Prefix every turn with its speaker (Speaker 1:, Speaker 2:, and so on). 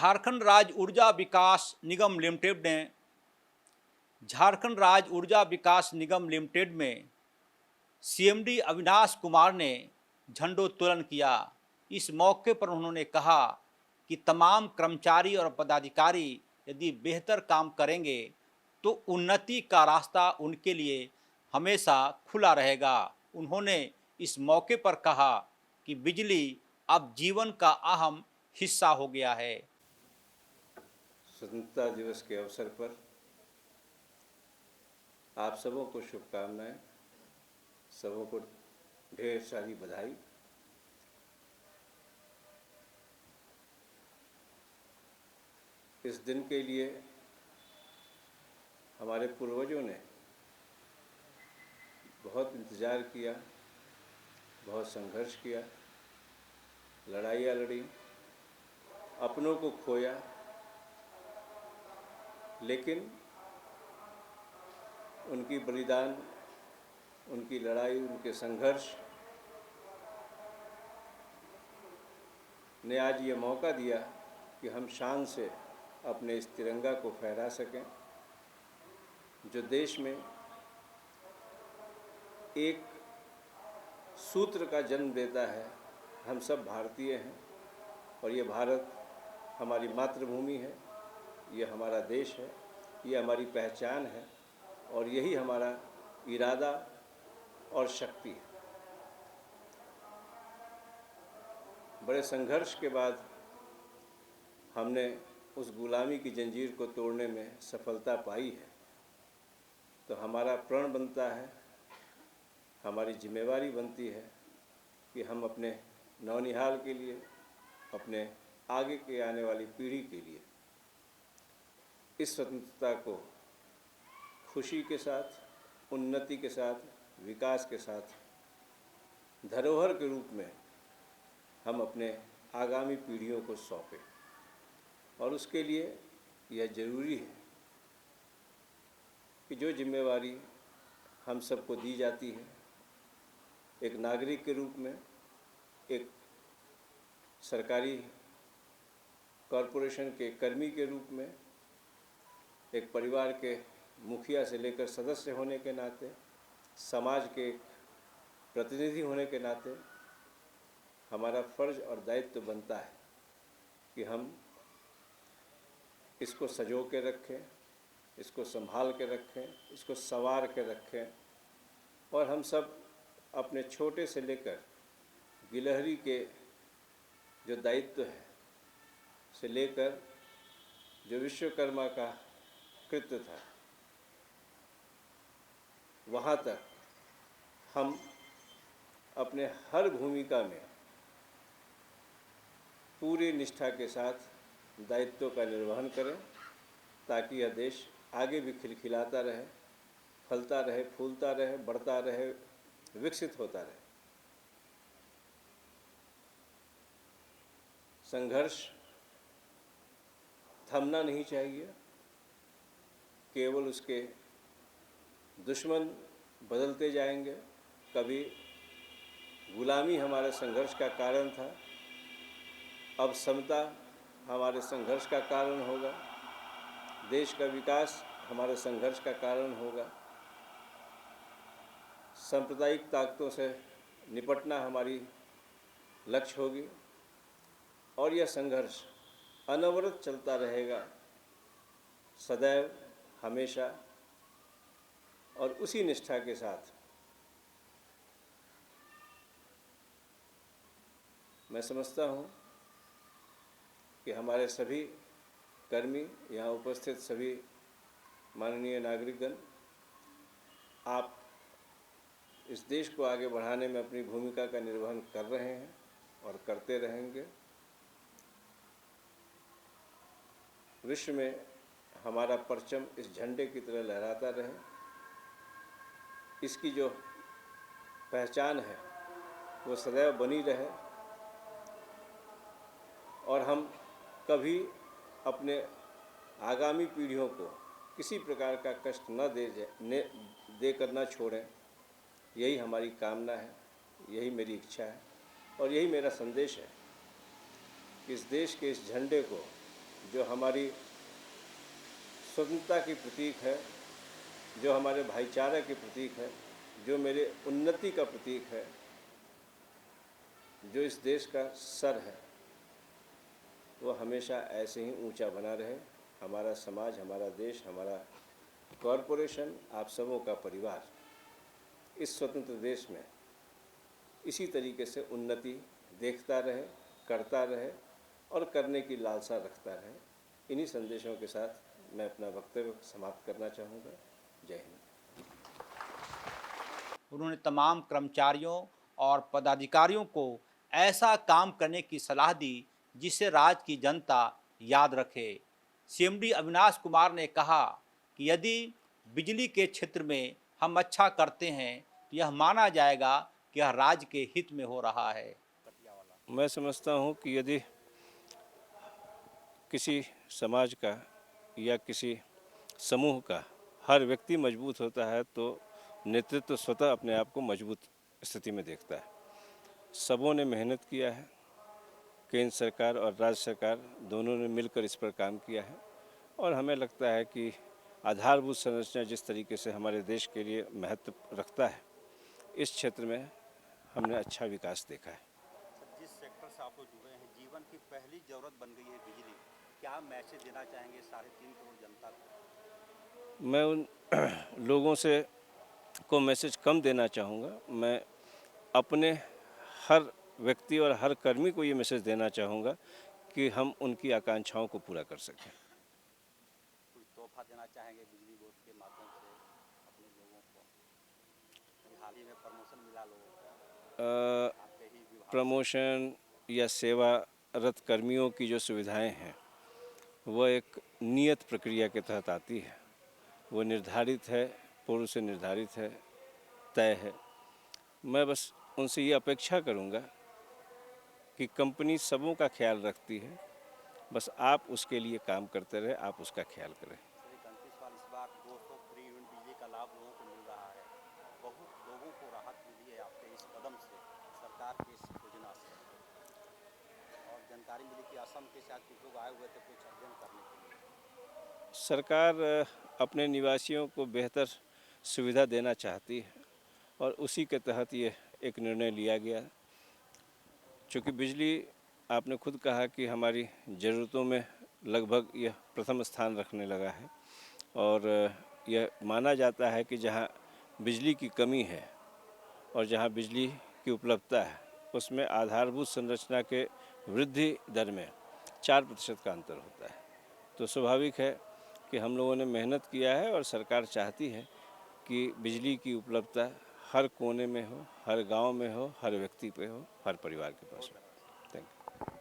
Speaker 1: झारखंड राज्य ऊर्जा विकास निगम लिमिटेड ने झारखंड राज्य ऊर्जा विकास निगम लिमिटेड में सीएमडी अविनाश कुमार ने झंडोत्तोलन किया। इस मौके पर उन्होंने कहा कि तमाम कर्मचारी और पदाधिकारी यदि बेहतर काम करेंगे तो उन्नति का रास्ता उनके लिए हमेशा खुला रहेगा। उन्होंने इस मौके पर कहा कि बिजली अब जीवन का अहम हिस्सा हो गया है।
Speaker 2: स्वतंत्रता दिवस के अवसर पर आप सबों को शुभकामनाएं, सबों को ढेर सारी बधाई। इस दिन के लिए हमारे पूर्वजों ने बहुत इंतज़ार किया, बहुत संघर्ष किया, लड़ाइयाँ लड़ी, अपनों को खोया, लेकिन उनकी बलिदान, उनकी लड़ाई, उनके संघर्ष ने आज ये मौका दिया कि हम शान से अपने इस तिरंगा को फहरा सकें, जो देश में एक सूत्र का जन्म देता है। हम सब भारतीय हैं और ये भारत हमारी मातृभूमि है, ये हमारा देश है, ये हमारी पहचान है और यही हमारा इरादा और शक्ति है। बड़े संघर्ष के बाद हमने उस गुलामी की जंजीर को तोड़ने में सफलता पाई है, तो हमारा प्रण बनता है, हमारी जिम्मेवारी बनती है कि हम अपने नौनिहाल के लिए, अपने आगे के आने वाली पीढ़ी के लिए इस स्वतंत्रता को खुशी के साथ, उन्नति के साथ, विकास के साथ धरोहर के रूप में हम अपने आगामी पीढ़ियों को सौंपें। और उसके लिए यह ज़रूरी है कि जो जिम्मेवारी हम सबको दी जाती है, एक नागरिक के रूप में, एक सरकारी कॉरपोरेशन के कर्मी के रूप में, एक परिवार के मुखिया से लेकर सदस्य होने के नाते, समाज के प्रतिनिधि होने के नाते हमारा फ़र्ज़ और दायित्व बनता है कि हम इसको सजो के रखें, इसको संभाल के रखें, इसको संवार के रखें और हम सब अपने छोटे से लेकर गिलहरी के जो दायित्व है से लेकर जो विश्वकर्मा का कृत्य था, वहाँ तक हम अपने हर भूमिका में पूरी निष्ठा के साथ दायित्व का निर्वहन करें, ताकि यह देश आगे भी खिलखिलाता रहे, फलता रहे, फूलता रहे, बढ़ता रहे, विकसित होता रहे। संघर्ष थमना नहीं चाहिए, केवल उसके दुश्मन बदलते जाएंगे। कभी गुलामी हमारे संघर्ष का कारण था, अब समता हमारे संघर्ष का कारण होगा, देश का विकास हमारे संघर्ष का कारण होगा, सांप्रदायिक ताकतों से निपटना हमारी लक्ष्य होगी और यह संघर्ष अनवरत चलता रहेगा सदैव, हमेशा, और उसी निष्ठा के साथ मैं समझता हूँ कि हमारे सभी कर्मी, यहाँ उपस्थित सभी माननीय नागरिकगण, आप इस देश को आगे बढ़ाने में अपनी भूमिका का निर्वहन कर रहे हैं और करते रहेंगे। विश्व में हमारा परचम इस झंडे की तरह लहराता रहे, इसकी जो पहचान है वो सदैव बनी रहे और हम कभी अपने आगामी पीढ़ियों को किसी प्रकार का कष्ट न दे कर न छोड़ें। यही हमारी कामना है, यही मेरी इच्छा है और यही मेरा संदेश है कि इस देश के इस झंडे को जो हमारी स्वतंत्रता की प्रतीक है, जो हमारे भाईचारे की प्रतीक है, जो मेरे उन्नति का प्रतीक है, जो इस देश का सर है, वो हमेशा ऐसे ही ऊंचा बना रहे। हमारा समाज, हमारा देश, हमारा कॉरपोरेशन, आप सबों का परिवार इस स्वतंत्र देश में इसी तरीके से उन्नति देखता रहे, करता रहे और करने की लालसा रखता रहे। इन्हीं संदेशों के साथ मैं अपना वक्तव्य समाप्त करना चाहूँगा। जय हिंद।
Speaker 1: उन्होंने तमाम कर्मचारियों और पदाधिकारियों को ऐसा काम करने की सलाह दी जिसे राज्य की जनता याद रखे। सीएमडी अविनाश कुमार ने कहा कि यदि बिजली के क्षेत्र में हम अच्छा करते हैं तो यह माना जाएगा कि यह राज्य के हित में हो रहा है।
Speaker 2: मैं समझता हूँ कि यदि किसी समाज का या किसी समूह का हर व्यक्ति मजबूत होता है तो नेतृत्व स्वतः अपने आप को मजबूत स्थिति में देखता है। सबों ने मेहनत किया है, केंद्र सरकार और राज्य सरकार दोनों ने मिलकर इस पर काम किया है और हमें लगता है कि आधारभूत संरचना जिस तरीके से हमारे देश के लिए महत्व रखता है, इस क्षेत्र में हमने अच्छा विकास देखा है।
Speaker 1: जिस सेक्टर से आप लोग जुड़े हैं, जीवन की पहली जरूरत बन गई है बिजली, क्या मैसेज देना चाहेंगे 3.5 करोड़ जनता को?
Speaker 2: मैं उन लोगों से को मैसेज कम देना चाहूँगा। मैं अपने हर व्यक्ति और हर कर्मी को ये मैसेज देना चाहूँगा कि हम उनकी आकांक्षाओं को पूरा कर सकें।
Speaker 1: कोई तोहफा देना चाहेंगे बिजली बोर्ड के माध्यम से अपने लोगों को? हाल ही में प्रमोशन मिला लोगों को आपके ही विभाग से।
Speaker 2: प्रमोशन या सेवारत कर्मियों की जो सुविधाएं हैं वह एक नियत प्रक्रिया के तहत आती है। वो निर्धारित है, पूर्व से निर्धारित है, तय है। मैं बस उनसे ये अपेक्षा करूँगा कि कंपनी सबों का ख्याल रखती है, बस आप उसके लिए काम करते रहे, आप उसका ख्याल करें।
Speaker 1: सर, एक अंतिम सवाल, इस बार 200 फ्री यूनिट बिजली का लाभ लोगों को मिल रहा है। बहुत लोगों को राहत मिली है आपके इस कदम से, सरकार की इस योजना से। और जानकारी मिली कि असम के साथ कुछ लोग आए हुए थे कुछ अध्ययन करने के लिए।
Speaker 2: सरकार अपने निवासियों को बेहतर सुविधा देना चाहती है और उसी के तहत ये एक निर्णय लिया गया। चूँकि बिजली, आपने खुद कहा कि हमारी ज़रूरतों में लगभग यह प्रथम स्थान रखने लगा है और यह माना जाता है कि जहाँ बिजली की कमी है और जहाँ बिजली की उपलब्धता है उसमें आधारभूत संरचना के वृद्धि दर में 4% का अंतर होता है। तो स्वाभाविक है कि हम लोगों ने मेहनत किया है और सरकार चाहती है कि बिजली की उपलब्धता हर कोने में हो, हर गांव में हो, हर व्यक्ति पे हो, हर परिवार के पास हो। Thank you.